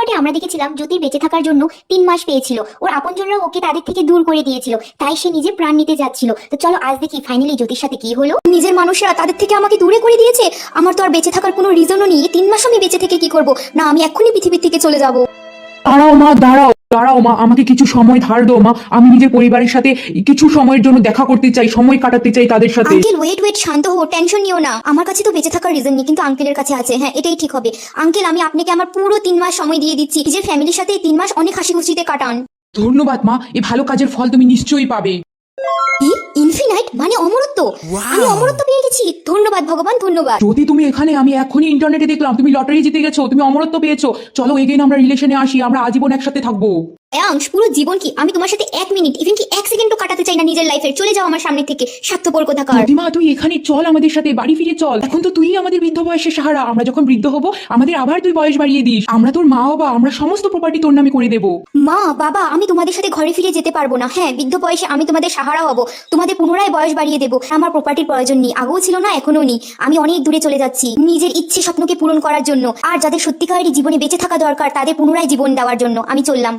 প্রেক্ষাপটে আমরা দেখেছিলাম জ্যোতি বেঁচে থাকার জন্য 3 মাস পেয়েছিল, ওর আপনজনরা ওকে তাদের থেকে দূর করে দিয়েছিল, তাই সে নিজে প্রাণ নিতে যাচ্ছিল। তো চলো আজ দেখি ফাইনালি জ্যোতির সাথে কি হলো। নিজের মানুষরা তাদের থেকে আমাকে দূরে করে দিয়েছে। আমার তো আর বেঁচে থাকার কোনো রিজনও নেই। 3 মাস আমি বেঁচে থেকে কি করব? না, আমি এক্ষুনি পৃথিবীর থেকে চলে যাব। দাঁড়াও মা, দাঁড়াও দাঁড়াও মা, আমাকে কিছু সময় ধার দাও মা। আমি নিজের পরিবারের সাথে কিছু সময়ের জন্য দেখা করতে চাই, সময় কাটাতে চাই তাদের সাথে। আঙ্কেল ওয়েট, শান্ত হো, টেনশন নিও না। আমার কাছে তো বেঁচে থাকার রিজন নেই, কিন্তু আঙ্কেলের কাছে আছে। হ্যাঁ, এটাই ঠিক হবে। আঙ্কেল, আমি আপনাকে আমার পুরো 3 মাস সময় দিয়ে দিচ্ছি। নিজের ফ্যামিলির সাথে এই 3 মাস অনেক হাসি খুশিতে কাটান। ধন্যবাদ মা, এই ভালো কাজের ফল তুমি নিশ্চয়ই পাবে। কি ইনফিনাইট মানে অমরত্ব? আমি অমরত্ব পেয়ে গেছি। ধন্যবাদ ভগবান, ধন্যবাদ। যদি তুমি এখানে, আমি এখনই ইন্টারনেটে দেখলাম তুমি লটারি জিতে গেছো, তুমি অমরত্ব পেয়েছো। চলো এগেইন আমরা রিলেশনে আসি, আমরা আজীবন একসাথে থাকবো। অ্যাংশ, পুরো জীবন কি আমি তোমার সাথে 1 মিনিট, ইভেন কি 1 সেকেন্ডও কাটাতে চাই না নিজের লাইফের। চলে যাও আমার সামনে থেকে, স্বার্থপর কোথাকার। প্রতিমা তুই এখানে চল, আমাদের সাথে বাড়ি ফিরে চল। এখন তো তুই আমাদের বৃদ্ধ বয়সের সাহারা। আমরা যখন বৃদ্ধ হব আমাদের আবার তুই বয়স বাড়িয়ে দিস। আমরা তোর মা বাবা, আমরা সমস্ত প্রপার্টি তোর নামে করে দেবো। মা বাবা, আমি তোমাদের সাথে ঘরে ফিরে যেতে পারবো না। হ্যাঁ, বৃদ্ধ বয়সে আমি তোমাদের সাহারা হব, তোমাদের পুনরায় বয়স বাড়িয়ে দেবো। আমার প্রপার্টির প্রয়োজন নেই, আগেও ছিল না, এখনো নেই। আমি অনেক দূরে চলে যাচ্ছি নিজের ইচ্ছে স্বপ্নকে পূরণ করার জন্য, আর যাদের সত্যিকারেরই জীবনে বেঁচে থাকা দরকার তাদের পুনরায় জীবন দেওয়ার জন্য আমি চললাম।